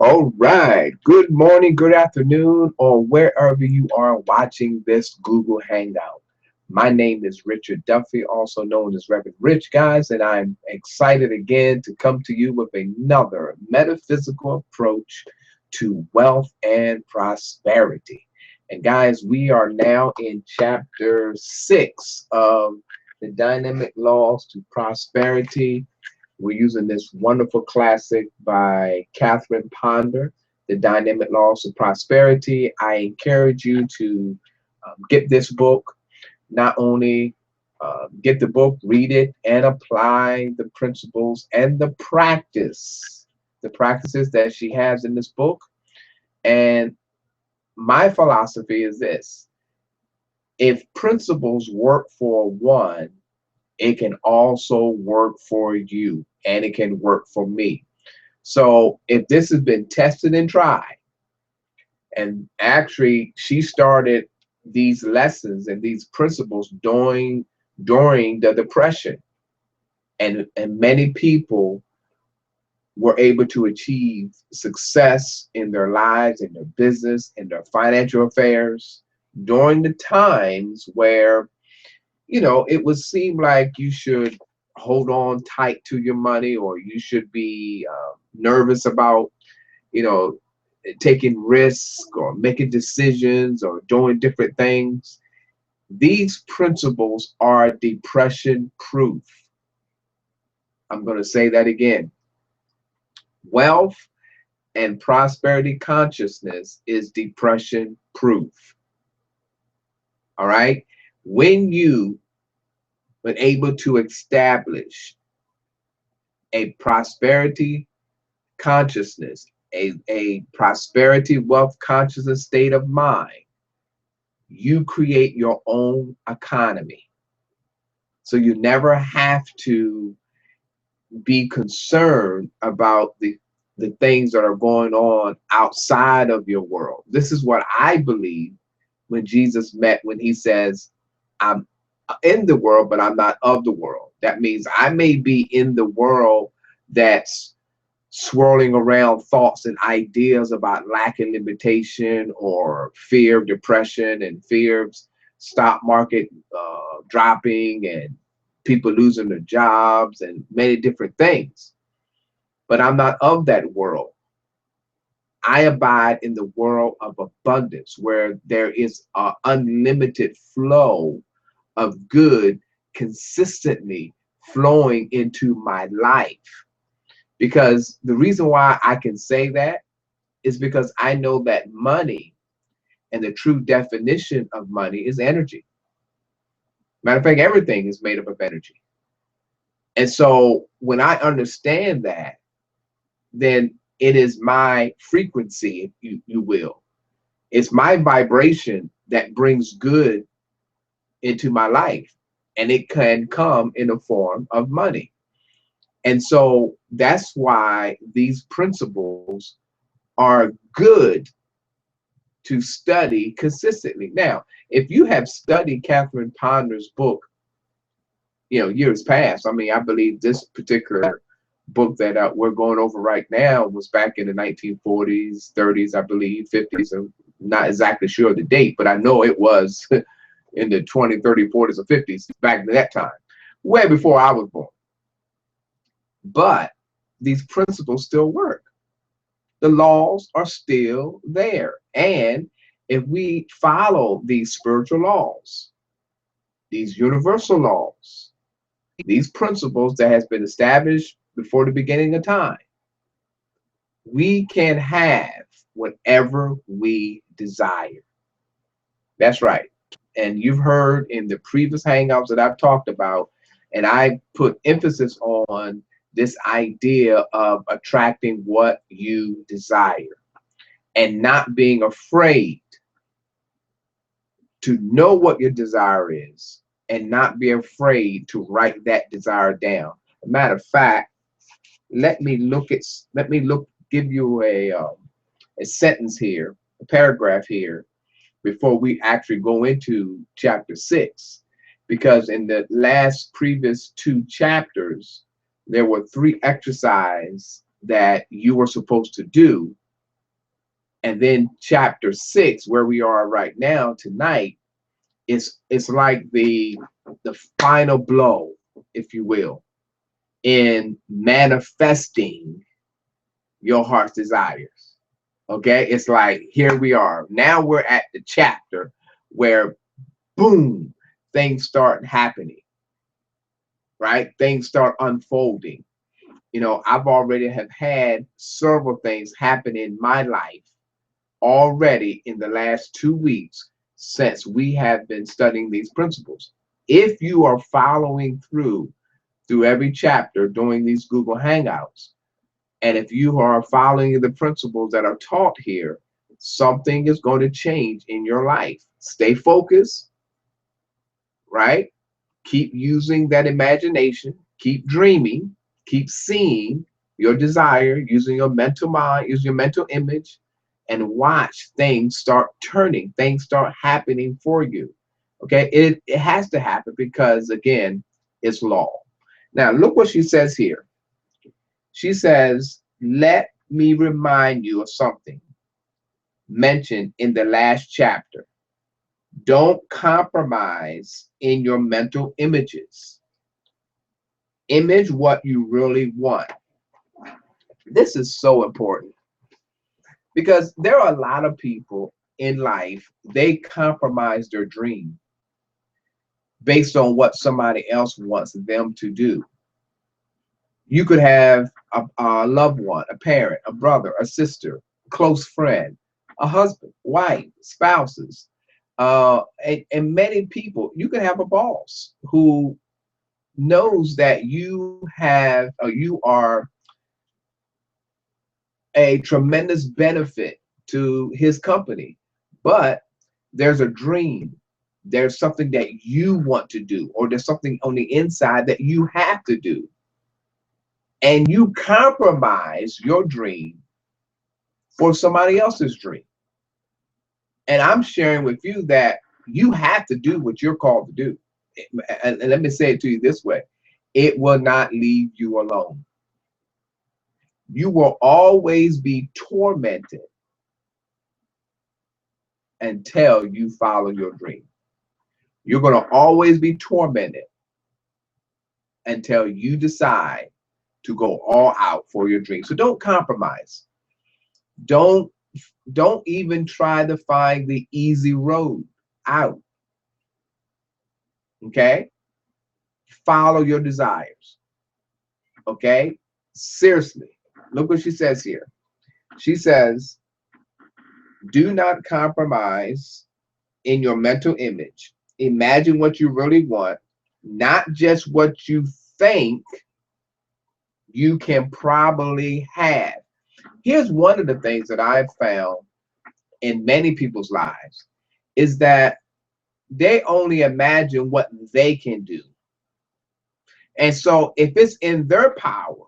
All right. Good morning, good afternoon, or wherever you are watching this Google Hangout. My name is Richard Duffy, also known as Reverend Rich, guys, and I'm excited again to come to you with another metaphysical approach to wealth and prosperity. And guys, we are now in chapter 6 of the dynamic laws to prosperity. We're using this wonderful classic by Catherine Ponder, The Dynamic Laws of Prosperity. I encourage you to get this book, not only get the book, read it, and apply the principles and the practices that she has in this book. And my philosophy is this: if principles work for one, it can also work for you and it can work for me. So if this has been tested and tried, and actually she started these lessons and these principles during the depression, and many people were able to achieve success in their lives, in their business, in their financial affairs during the times where it would seem like you should hold on tight to your money, or you should be nervous about, you know, taking risks or making decisions or doing different things. These principles are depression proof. I'm going to say that again. Wealth and prosperity consciousness is depression proof. All right. When you were able to establish a prosperity consciousness, a prosperity wealth consciousness state of mind, you create your own economy. So you never have to be concerned about the things that are going on outside of your world. This is what I believe when Jesus met, when he says, I'm in the world, but I'm not of the world. That means I may be in the world that's swirling around thoughts and ideas about lack and limitation, or fear of depression, and fear of stock market dropping, and people losing their jobs, and many different things. But I'm not of that world. I abide in the world of abundance, where there is an unlimited flow of good consistently flowing into my life. Because the reason why I can say that is because I know that money, and the true definition of money, is energy. Matter of fact, everything is made up of energy. And so when I understand that, then it is my frequency, if you will. It's my vibration that brings good into my life. And it can come in the form of money. And so that's why these principles are good to study consistently. Now, if you have studied Catherine Ponder's book, years past, I mean, I believe this particular book that we're going over right now was back in the 1940s, 30s, I believe, 50s. I'm not exactly sure of the date, but I know it was in the 20, 30, 40s, or 50s back at that time, way before I was born. But these principles still work. The laws are still there. And if we follow these spiritual laws, these universal laws, these principles that has been established before the beginning of time, we can have whatever we desire. That's right. And you've heard in the previous hangouts that I've talked about, and I put emphasis on this idea of attracting what you desire, and not being afraid to know what your desire is, and not be afraid to write that desire down. As a matter of fact, give you a sentence here, a paragraph here, before we actually go into chapter 6. Because in the last previous 2 chapters, there were 3 exercises that you were supposed to do And then chapter 6, where we are right now tonight, it's like the final blow, if you will, in manifesting your heart's desires. Okay, it's like here we are. Now we're at the chapter where boom, things start happening, right? Things start unfolding. I've already have had several things happen in my life already in the last 2 weeks since we have been studying these principles. If you are following through every chapter during these Google Hangouts, and if you are following the principles that are taught here, something is going to change in your life. Stay focused, right? Keep using that imagination, keep dreaming, keep seeing your desire, using your mental mind, using your mental image, and watch things start turning, things start happening for you. Okay, it has to happen because, again, it's law. Now, look what she says here. She says, let me remind you of something mentioned in the last chapter. Don't compromise in your mental images. Image what you really want. This is so important because there are a lot of people in life, they compromise their dream based on what somebody else wants them to do. You could have a loved one, a parent, a brother, a sister, close friend, a husband, wife, spouses, and many people. You could have a boss who knows that you are a tremendous benefit to his company, but there's a dream, there's something that you want to do, or there's something on the inside that you have to do, and you compromise your dream for somebody else's dream. And I'm sharing with you that you have to do what you're called to do. And let me say it to you this way: it will not leave you alone. You will always be tormented until you follow your dream. You're going to always be tormented until you decide to go all out for your dream. So don't compromise. Don't don't even try to find the easy road out. Okay? Follow your desires. Okay? Seriously. Look what she says here. She says, do not compromise in your mental image. Imagine what you really want, not just what you think you can probably have. Here's one of the things that I've found in many people's lives is that they only imagine what they can do. And so if it's in their power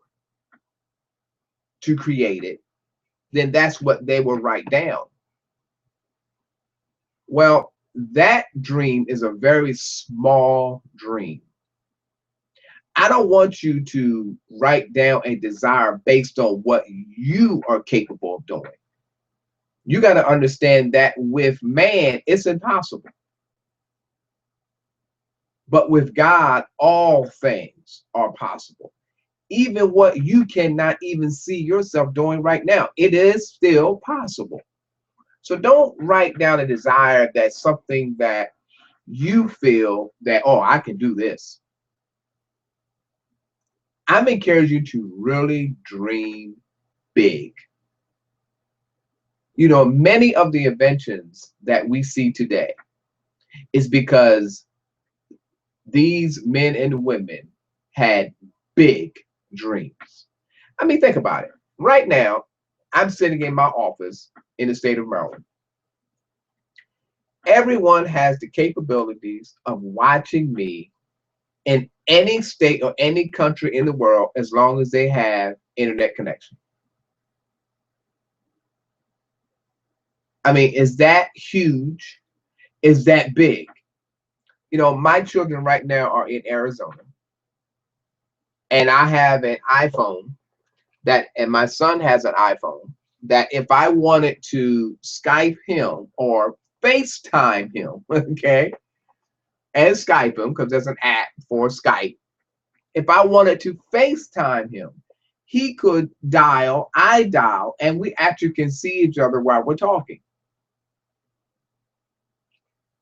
to create it, then that's what they will write down. Well, that dream is a very small dream. I don't want you to write down a desire based on what you are capable of doing. You got to understand that with man, it's impossible. But with God, all things are possible. Even what you cannot even see yourself doing right now, it is still possible. So don't write down a desire that's something that you feel that, oh, I can do this. I'm encouraging you to really dream big. Many of the inventions that we see today is because these men and women had big dreams. I mean, think about it. Right now, I'm sitting in my office in the state of Maryland. Everyone has the capabilities of watching me in any state or any country in the world as long as they have internet connection. I mean, is that huge? Is that big? My children right now are in Arizona, and I have an iPhone and my son has an iPhone, that if I wanted to Skype him or FaceTime him, okay, and Skype him, because there's an app for Skype, if I wanted to FaceTime him, he could dial, I dial, and we actually can see each other while we're talking.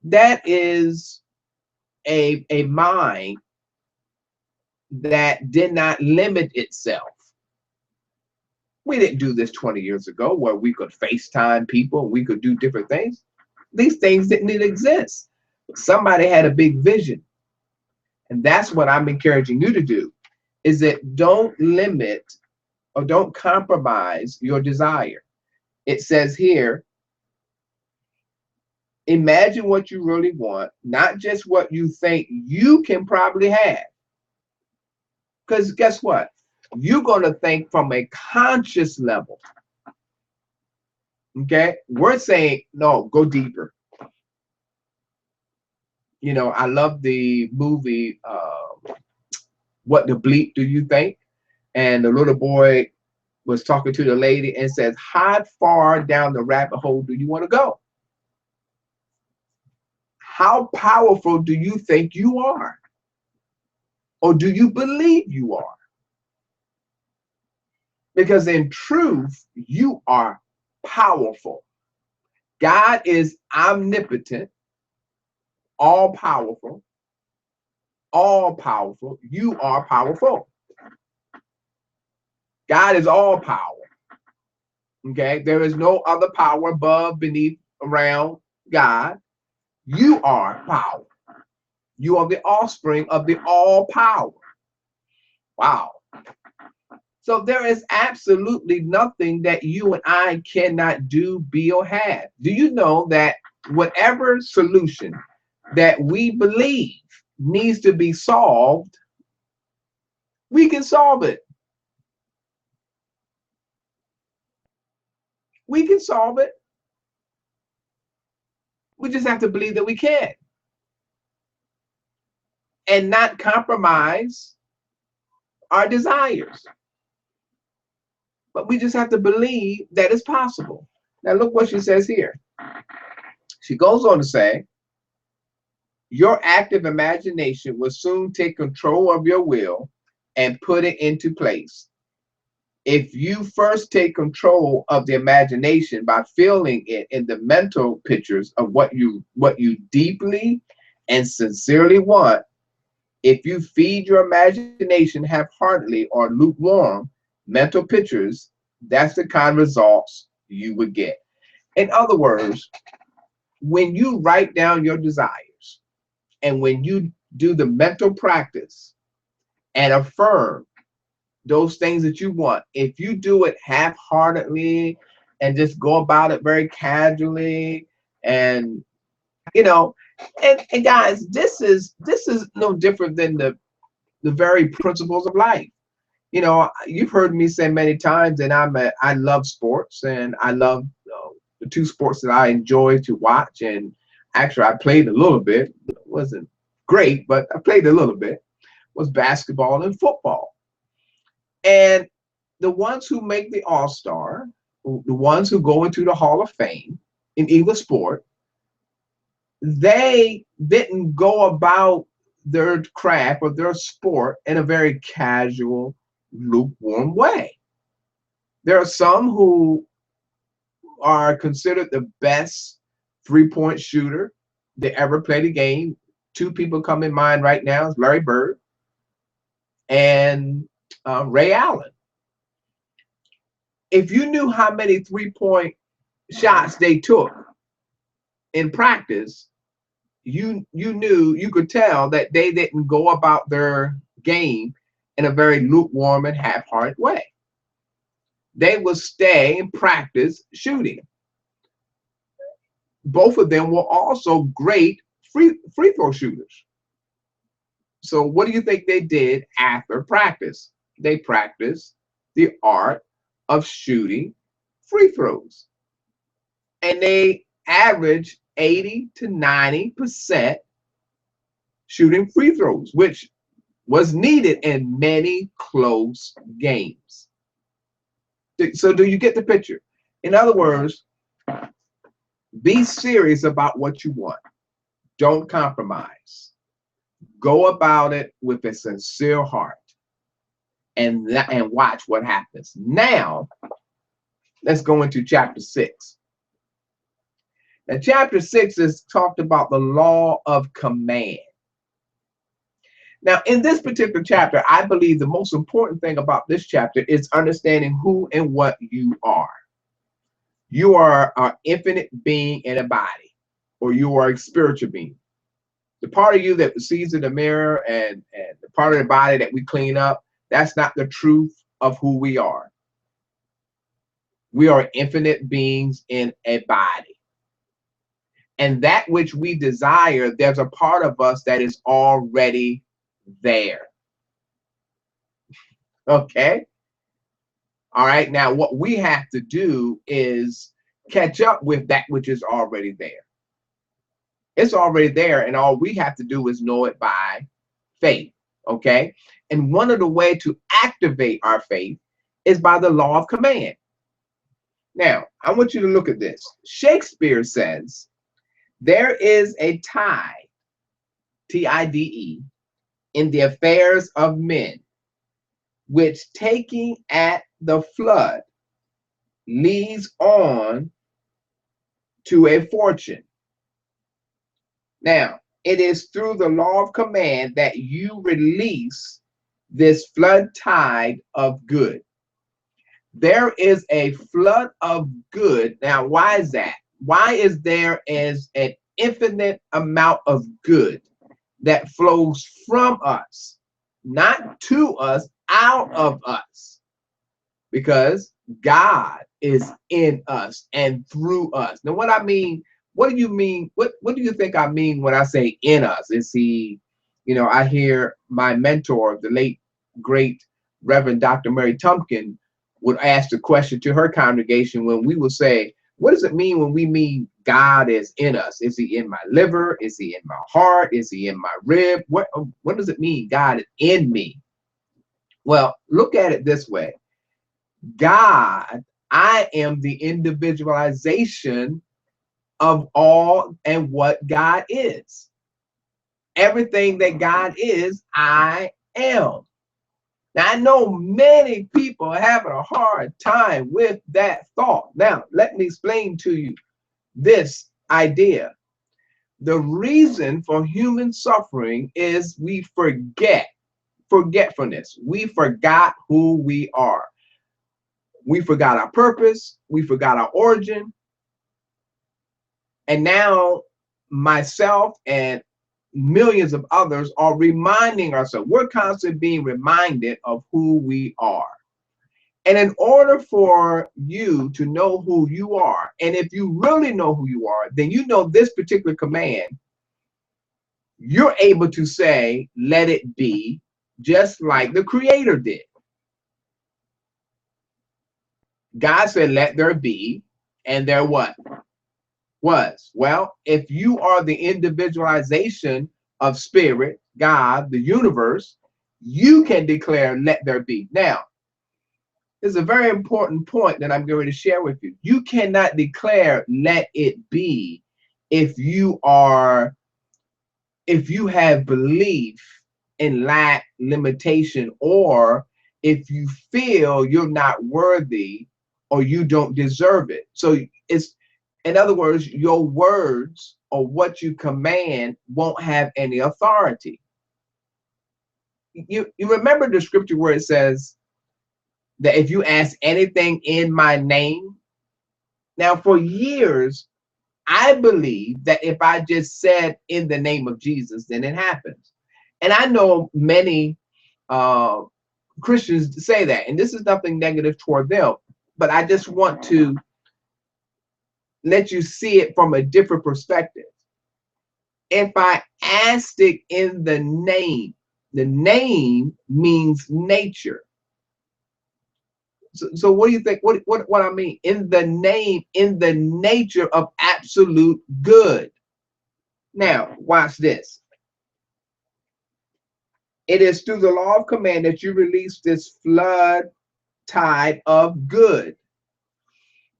That is a mind that did not limit itself. We didn't do this 20 years ago where we could FaceTime people, we could do different things. These things didn't exist. Somebody had a big vision. And that's what I'm encouraging you to do, is that don't limit or don't compromise your desire. It says here, imagine what you really want, not just what you think you can probably have. Because guess what? You're going to think from a conscious level. Okay? We're saying, no, go deeper. You know, I love the movie, What the Bleep Do You Think? And the little boy was talking to the lady and says, how far down the rabbit hole do you want to go? How powerful do you think you are? Or do you believe you are? Because in truth, you are powerful. God is omnipotent, all powerful, all powerful. You are powerful. God is all power. Okay, there is no other power above, beneath, around God. You are power. You are the offspring of the all power. Wow. So there is absolutely nothing that you and I cannot do, be, or have. Do you know that whatever solution that we believe needs to be solved, we can solve it. We can solve it. We just have to believe that we can and not compromise our desires. But we just have to believe that it's possible. Now look what she says here. She goes on to say, your active imagination will soon take control of your will and put it into place. If you first take control of the imagination by filling it in the mental pictures of what you deeply and sincerely want, if you feed your imagination half-heartedly or lukewarm mental pictures, that's the kind of results you would get. In other words, when you write down your desires and when you do the mental practice and affirm those things that you want, if you do it half-heartedly and just go about it very casually, and you know, and guys, this is no different than the very principles of life. You know, you've heard me say many times that I love sports, and I love the two sports that I enjoy to watch. And actually, I played a little bit. It wasn't great, but I played a little bit. Was basketball and football. And the ones who make the All-Star, the ones who go into the Hall of Fame in either sport, they didn't go about their craft or their sport in a very casual, lukewarm way. There are some who are considered the best three-point shooter that ever played a game. Two people come in mind right now: Larry Bird and Ray Allen. If you knew how many three-point shots they took in practice, you could tell that they didn't go about their game in a very lukewarm and half-hearted way. They would stay and practice shooting. Both of them were also great free throw shooters. So what do you think they did after practice? They practiced the art of shooting free throws. And they averaged 80 to 90% shooting free throws, which was needed in many close games. So do you get the picture? In other words, be serious about what you want. Don't compromise. Go about it with a sincere heart and watch what happens. Now, let's go into chapter 6. Now, chapter 6 is talked about the law of command. Now, in this particular chapter, I believe the most important thing about this chapter is understanding who and what you are. You are an infinite being in a body, or you are a spiritual being. The part of you that sees in the mirror and the part of the body that we clean up, that's not the truth of who we are. We are infinite beings in a body. And that which we desire, there's a part of us that is already there. Okay? All right. Now, what we have to do is catch up with that which is already there. It's already there, and all we have to do is know it by faith. Okay? And one of the ways to activate our faith is by the law of command. Now, I want you to look at this. Shakespeare says, there is a tide, T-I-D-E, in the affairs of men, which taking at the flood leads on to a fortune. Now, it is through the law of command that you release this flood tide of good. There is a flood of good. Now, why is that? Why is there is an infinite amount of good that flows from us, not to us, out of us? Because God is in us and through us. Now, what I mean, what do you mean? What do you think I mean when I say in us? Is he, I hear my mentor, the late, great Reverend Dr. Mary Tumpkin, would ask the question to her congregation when we would say, what does it mean when we mean God is in us? Is he in my liver? Is he in my heart? Is he in my rib? What does it mean God is in me? Well, look at it this way. God, I am the individualization of all and what God is. Everything that God is, I am. Now, I know many people are having a hard time with that thought. Now, let me explain to you this idea. The reason for human suffering is we forgetfulness. We forgot who we are. We forgot our purpose. We forgot our origin. And now myself and millions of others are reminding ourselves. We're constantly being reminded of who we are. And in order for you to know who you are, and if you really know who you are, then you know this particular command, you're able to say, let it be, just like the Creator did. God said, let there be, and there what? Was. Well, if you are the individualization of spirit, God, the universe, you can declare, let there be. Now, there's a very important point that I'm going to share with you. You cannot declare, let it be, if you have belief in lack, limitation, or if you feel you're not worthy or you don't deserve it. So it's, in other words, your words or what you command won't have any authority. You remember the scripture where it says that if you ask anything in my name. Now, for years, I believe that if I just said in the name of Jesus, then it happens. And I know many Christians say that, and this is nothing negative toward them, but I just want to let you see it from a different perspective. If I asked it in the name means nature. So what do you think? What I mean? In the name, in the nature of absolute good. Now, watch this. It is through the law of command that you release this flood tide of good.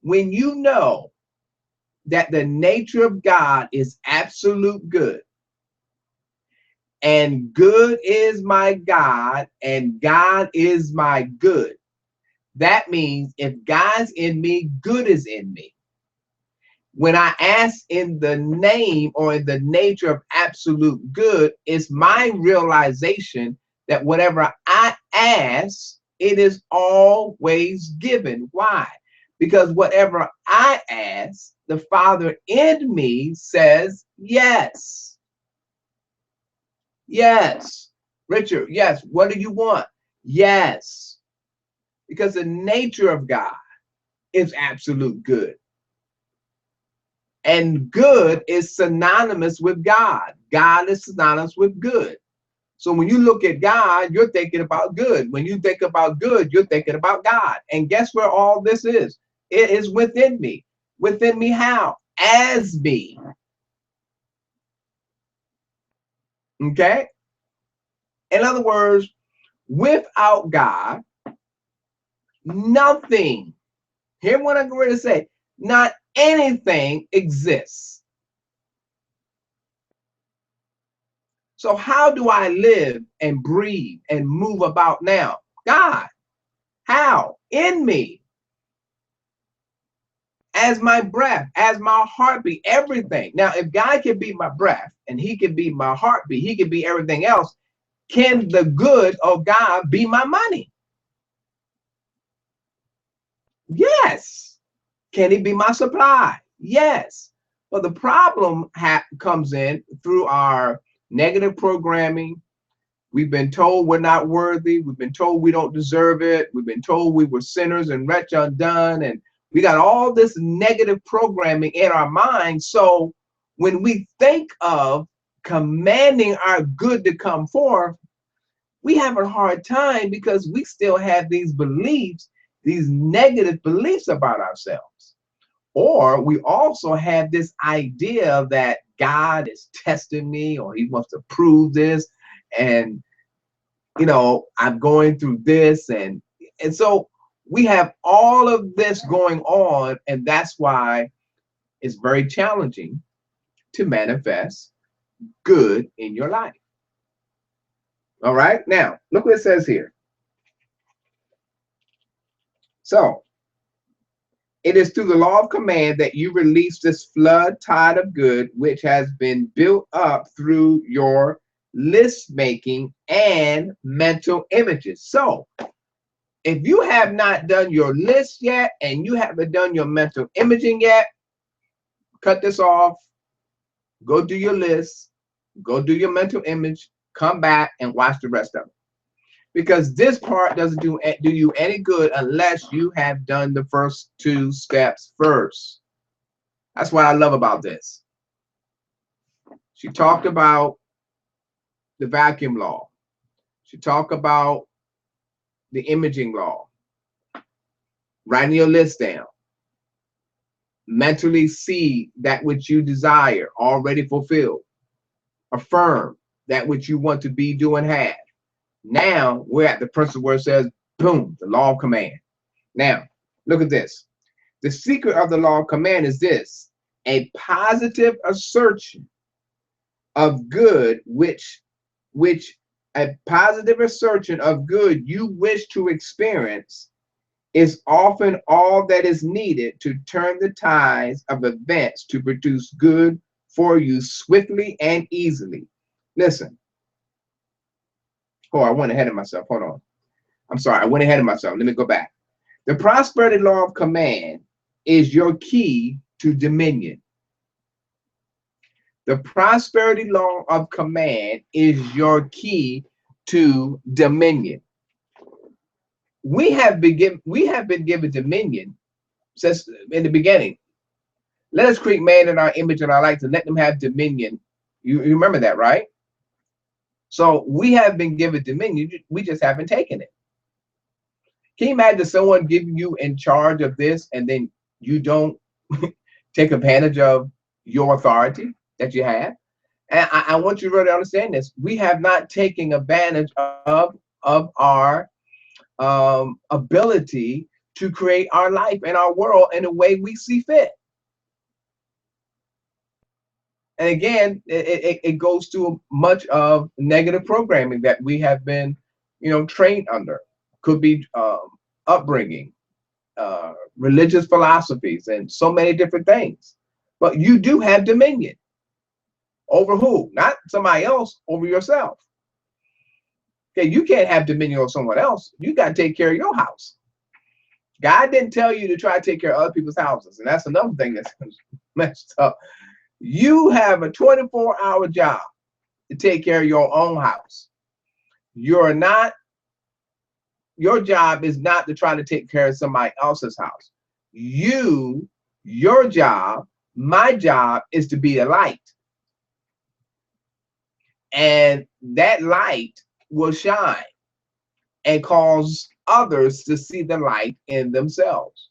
When you know that the nature of God is absolute good, and good is my God, and God is my good, that means if God's in me, good is in me. When I ask in the name or in the nature of absolute good, it's my realization that whatever I ask, it is always given. Why? Because whatever I ask, the Father in me says yes. Yes. Richard, yes. What do you want? Yes. Because the nature of God is absolute good. And good is synonymous with God. God is synonymous with good. So when you look at God, you're thinking about good. When you think about good, you're thinking about God. And guess where all this is? It is within me. Within me how? As me. Okay? In other words, without God, nothing. Hear what I'm going to say. Not anything exists. So how do I live and breathe and move about now? God. How? In me. As my breath, as my heartbeat, everything. Now, if God can be my breath and he can be my heartbeat, he can be everything else, can the good of God be my money? Yes. Can he be my supply? Yes. But the problem comes in through our negative programming. We've been told we're not worthy. We've been told we don't deserve it. We've been told we were sinners and wretched undone. And we got all this negative programming in our minds. So when we think of commanding our good to come forth, we have a hard time because we still have these beliefs, these negative beliefs about ourselves. Or we also have this idea that God is testing me or he wants to prove this. And I'm going through this, and so we have all of this going on, and that's why it's very challenging to manifest good in your life. All right, now look what it says here. So it is through the law of command that you release this flood tide of good which has been built up through your list making and mental images. So if you have not done your list yet and you haven't done your mental imaging yet, cut this off, go do your list, go do your mental image, come back and watch the rest of it. Because this part doesn't do you any good unless you have done the first two steps first. That's what I love about this. She talked about the vacuum law. She talked about the imaging law, writing your list down. Mentally see that which you desire already fulfilled. Affirm that which you want to be, do, and have. Now we're at the principle where it says, boom, the law of command. Now, look at this. The secret of the law of command is this: a positive assertion of good, which a positive assertion of good you wish to experience is often all that is needed to turn the tides of events to produce good for you swiftly and easily. Listen. Oh, I went ahead of myself. Hold on. I'm sorry. I went ahead of myself. Let me go back. The prosperity law of command is your key to dominion. The prosperity law of command is your key to dominion. We have been given dominion since in the beginning. Let us create man in our image and our likeness and let them have dominion. You remember that, right? So we have been given dominion. We just haven't taken it. Can you imagine someone giving you in charge of this and then you don't take advantage of your authority that you have? And I want you to really understand this. We have not taken advantage of our ability to create our life and our world in the way we see fit. And again, it goes to much of negative programming that we have been, trained under. Could be upbringing, religious philosophies, and so many different things. But you do have dominion over who? Not somebody else, over yourself. Okay, you can't have dominion over someone else. You got to take care of your house. God didn't tell you to try to take care of other people's houses, and that's another thing that's messed up. You have a 24-hour job to take care of your own house. Your job is not to try to take care of somebody else's house. Your job, my job is to be a light. And that light will shine and cause others to see the light in themselves.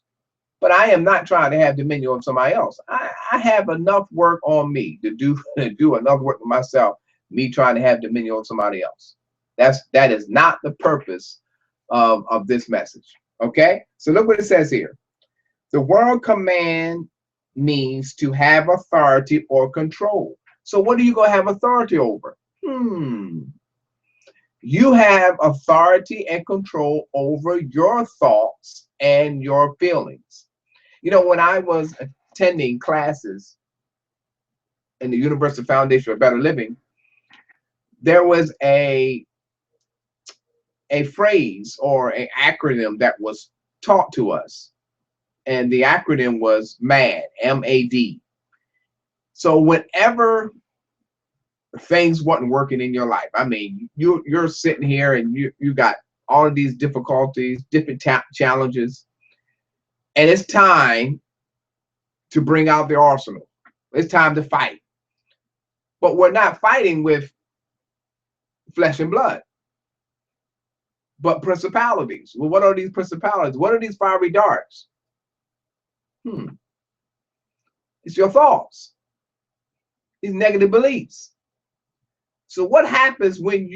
But I am not trying to have dominion over somebody else. I have enough work on me to do enough work for myself, me trying to have dominion over somebody else. That is not the purpose of this message. Okay? So look what it says here. The word command means to have authority or control. So what are you going to have authority over? You have authority and control over your thoughts and your feelings. When I was attending classes in the Universal Foundation for Better Living, there was a phrase or an acronym that was taught to us. And the acronym was MAD, M-A-D. So whenever things wasn't working in your life, I mean, you're sitting here and you got all of these difficulties, different challenges, and it's time to bring out the arsenal. It's time to fight. But we're not fighting with flesh and blood, but principalities. Well, what are these principalities? What are these fiery darts? It's your thoughts, these negative beliefs. So what happens when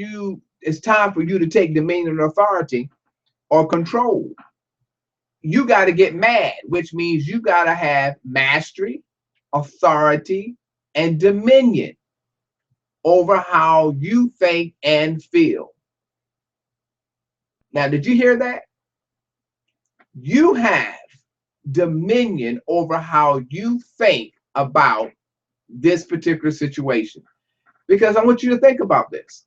it's time for you to take dominion and authority or control? You got to get mad, which means you got to have mastery, authority, and dominion over how you think and feel. Now, did you hear that? You have dominion over how you think about this particular situation. Because I want you to think about this.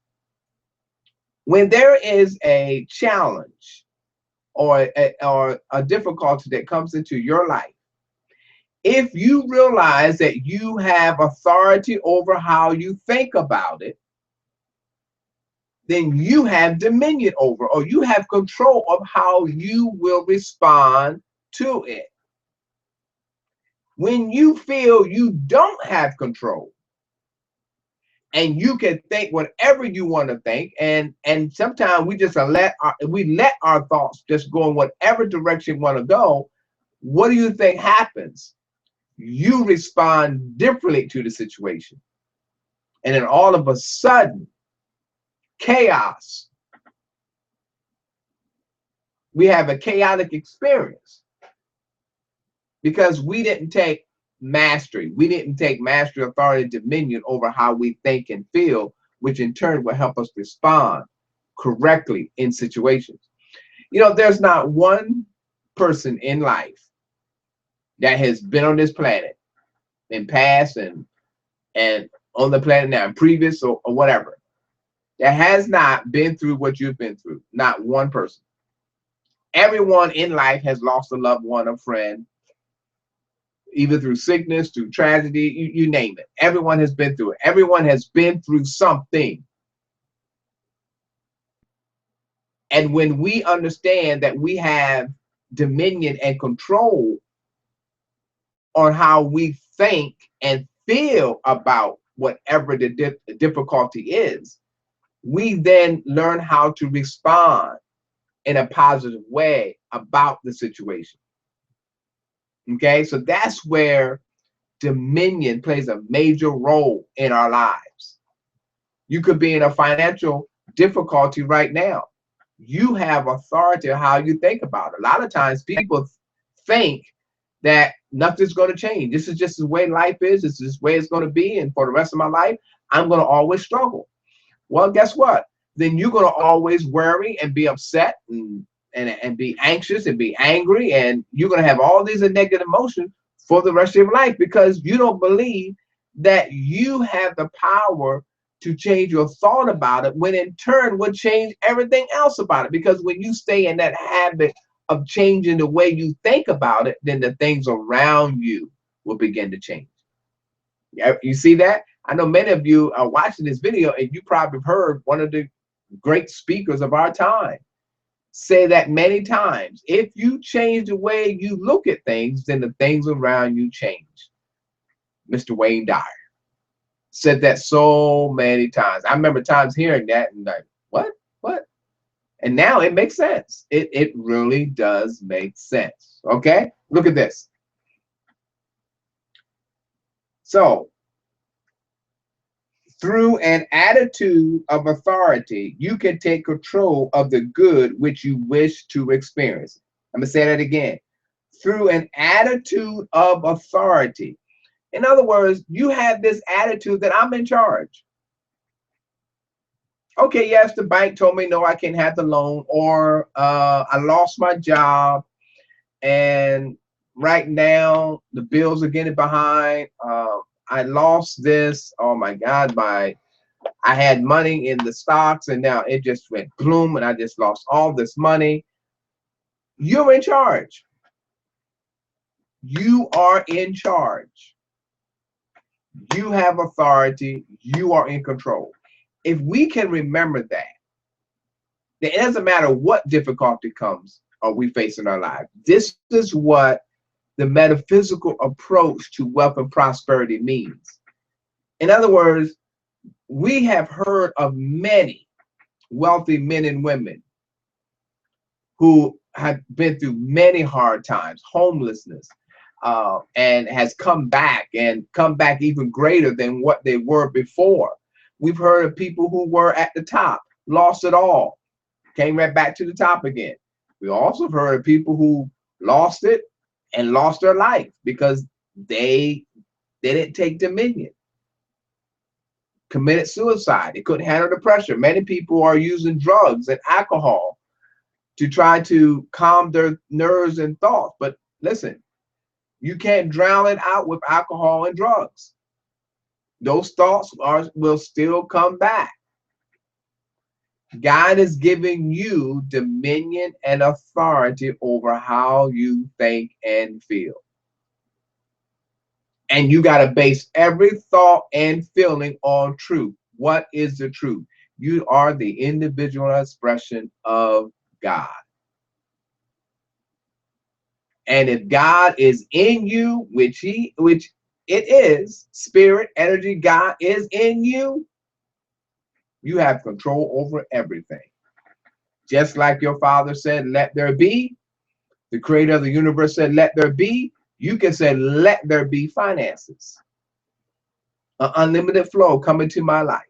When there is a challenge or a difficulty that comes into your life, if you realize that you have authority over how you think about it, then you have dominion over, or you have control of how you will respond to it. When you feel you don't have control, and you can think whatever you want to think, and sometimes we just let our thoughts just go in whatever direction we want to go, what do you think happens? You respond differently to the situation. And then all of a sudden, chaos. We have a chaotic experience because we didn't take mastery. We didn't take mastery, authority, dominion over how we think and feel, which in turn will help us respond correctly in situations. There's not one person in life that has been on this planet in past and on the planet now, previous or whatever, that has not been through what you've been through. Not one person. Everyone in life has lost a loved one, a friend, either through sickness, through tragedy, you name it. Everyone has been through it. Everyone has been through something. And when we understand that we have dominion and control on how we think and feel about whatever the difficulty is, we then learn how to respond in a positive way about the situation. Okay, so that's where dominion plays a major role in our lives. You could be in a financial difficulty right now. You have authority on how you think about it. A lot of times people think that nothing's going to change. This is just the way life is. This is the way it's going to be. And for the rest of my life, I'm going to always struggle. Well, guess what? Then you're going to always worry and be upset and be anxious and be angry. And you're going to have all these negative emotions for the rest of your life because you don't believe that you have the power to change your thought about it, when in turn would change everything else about it. Because when you stay in that habit of changing the way you think about it, then the things around you will begin to change. Yeah, you see that? I know many of you are watching this video and you probably heard one of the great speakers of our time say that many times. If you change the way you look at things, then the things around you change. Mr. Wayne Dyer said that so many times. I remember times hearing that and like, what? What? And now it makes sense. It really does make sense. Okay? Look at this. So, through an attitude of authority, you can take control of the good which you wish to experience. I'm going to say that again. Through an attitude of authority. In other words, you have this attitude that I'm in charge. Okay, yes, the bank told me no, I can't have the loan, or I lost my job, and right now the bills are getting behind. I lost this. Oh my God, I had money in the stocks, and now it just went gloom, and I just lost all this money. You're in charge. You are in charge. You have authority. You are in control. If we can remember that, then it doesn't matter what difficulty comes or we face in our life. This is what the metaphysical approach to wealth and prosperity means. In other words, we have heard of many wealthy men and women who have been through many hard times, homelessness, and has come back and come back even greater than what they were before. We've heard of people who were at the top, lost it all, came right back to the top again. We also have heard of people who lost it and lost their life because they didn't take dominion, committed suicide. They couldn't handle the pressure. Many people are using drugs and alcohol to try to calm their nerves and thoughts. But listen, you can't drown it out with alcohol and drugs. Those thoughts will still come back. God is giving you dominion and authority over how you think and feel. And you got to base every thought and feeling on truth. What is the truth? You are the individual expression of God. And if God is in you, which it is, spirit, energy, God is in you, you have control over everything. Just like your father said, let there be, the creator of the universe said, let there be, you can say, let there be finances. An unlimited flow coming to my life.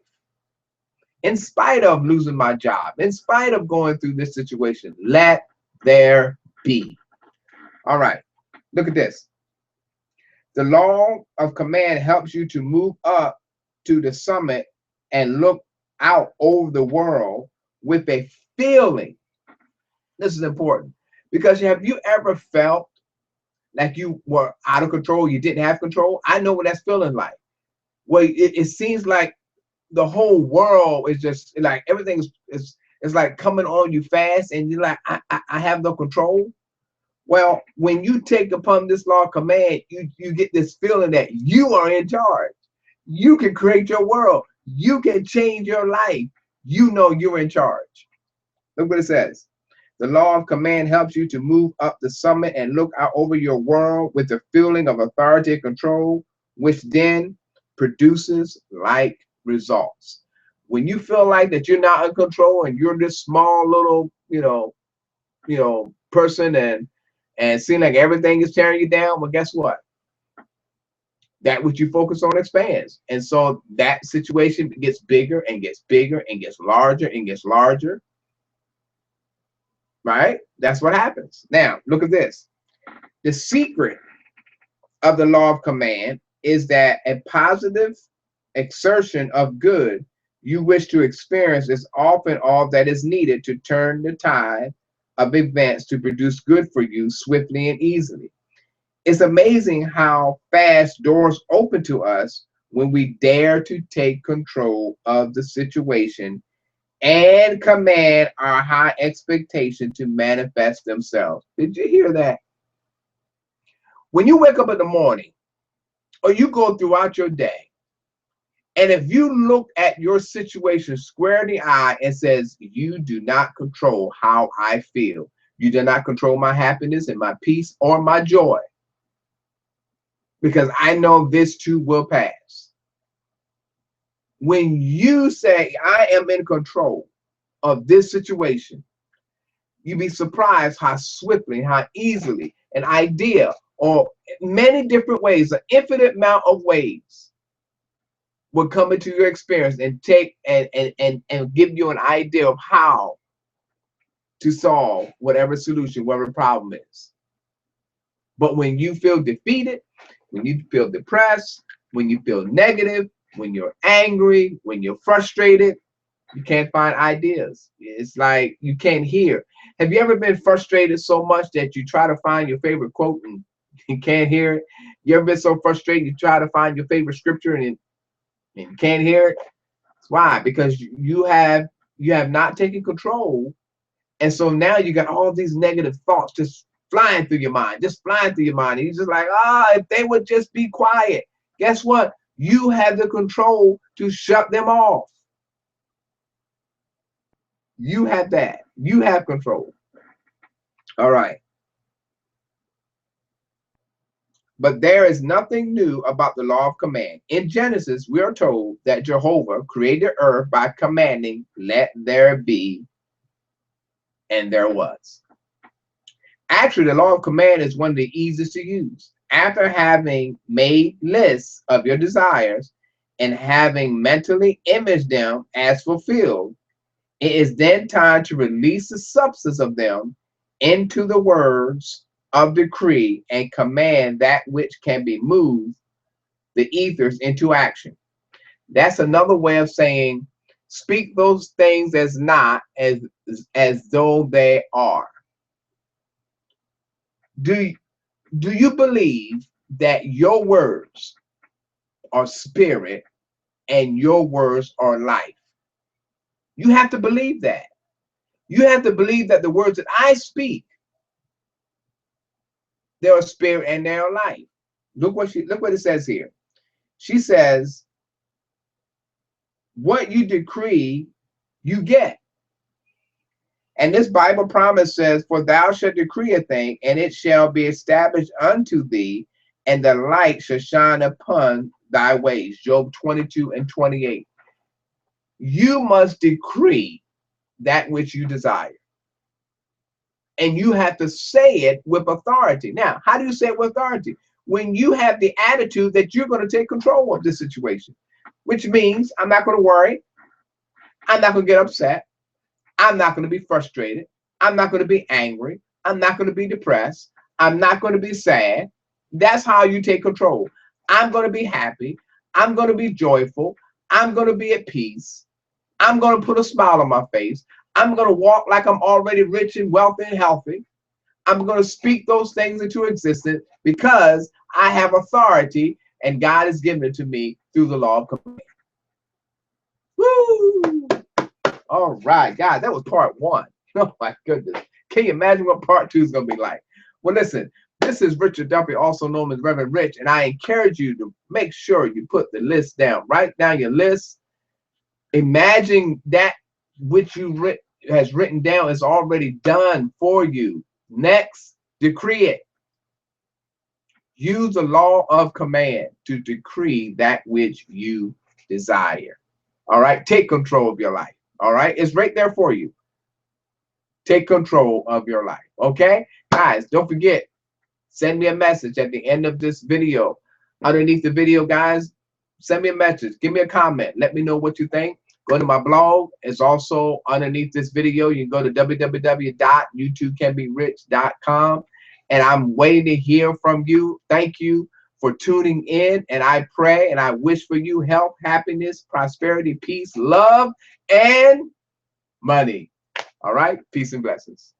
In spite of losing my job, in spite of going through this situation, let there be. All right, look at this. The law of command helps you to move up to the summit and look out over the world with a feeling. This is important because have you ever felt like you were out of control, you didn't have control? I know what that's feeling like. Well, it seems like the whole world is just like everything is like coming on you fast, and you're like, I have no control. Well, when you take upon this law of command, you get this feeling that you are in charge. You can create your world. You can change your life. You know you're in charge. Look what it says. The law of command helps you to move up the summit and look out over your world with a feeling of authority and control, which then produces like results. When you feel like that you're not in control and you're this small little, person and seem like everything is tearing you down, well, guess what? That which you focus on expands. And so that situation gets bigger and gets bigger and gets larger and gets larger. right? That's what happens. Now, look at this. The secret of the law of command is that a positive exertion of good you wish to experience is often all that is needed to turn the tide of events to produce good for you swiftly and easily. It's amazing how fast doors open to us when we dare to take control of the situation and command our high expectation to manifest themselves. Did you hear that? When you wake up in the morning or you go throughout your day, and if you look at your situation square in the eye and says, you do not control how I feel, you do not control my happiness and my peace or my joy, because I know this too will pass. When you say, I am in control of this situation, you'd be surprised how swiftly, how easily an idea or many different ways, an infinite amount of ways will come into your experience and take and give you an idea of how to solve whatever solution, whatever problem is. But when you feel defeated, when you feel depressed, when you feel negative, when you're angry, when you're frustrated, you can't find ideas. It's like you can't hear. Have you ever been frustrated so much that you try to find your favorite quote and you can't hear it? You ever been so frustrated you try to find your favorite scripture and you can't hear it? Why? Because you have not taken control, and so now you got all these negative thoughts just flying through your mind, just flying through your mind. And you're just like, if they would just be quiet. Guess what? You have the control to shut them off. You have that. You have control. All right. But there is nothing new about the law of command. In Genesis, we are told that Jehovah created earth by commanding, let there be, and there was. Actually, the law of command is one of the easiest to use. After having made lists of your desires and having mentally imaged them as fulfilled, it is then time to release the substance of them into the words of decree and command that which can be moved, the ethers, into action. That's another way of saying speak those things as not as though they are. Do you believe that your words are spirit and your words are life? You have to believe that. You have to believe that the words that I speak, they are spirit and they are life. Look what it says here. She says, what you decree, you get. And this Bible promise says, for thou shalt decree a thing, and it shall be established unto thee, and the light shall shine upon thy ways. Job 22:28. You must decree that which you desire. And you have to say it with authority. Now, how do you say it with authority? When you have the attitude that you're going to take control of the situation, which means I'm not going to worry. I'm not going to get upset. I'm not going to be frustrated. I'm not going to be angry. I'm not going to be depressed. I'm not going to be sad. That's how you take control. I'm going to be happy. I'm going to be joyful. I'm going to be at peace. I'm going to put a smile on my face. I'm going to walk like I'm already rich and wealthy and healthy. I'm going to speak those things into existence because I have authority and God has given it to me through the law of command. Woo! All right, guys, that was part one. Oh my goodness. Can you imagine what part two is going to be like? Well, listen, this is Richard Duffy, also known as Reverend Rich, and I encourage you to make sure you put the list down. Write down your list. Imagine that which you has written down is already done for you. Next, decree it. Use the law of command to decree that which you desire. All right, take control of your life. All right, it's right there for you. Take control of your life. Okay, guys, don't forget, send me a message at the end of this video. Underneath the video, guys, send me a message. Give me a comment. Let me know what you think. Go to my blog. It's also underneath this video. You can go to www.youtubecanberich.com. And I'm waiting to hear from you. Thank you for tuning in. And I pray and I wish for you health, happiness, prosperity, peace, love, and money. All right. Peace and blessings.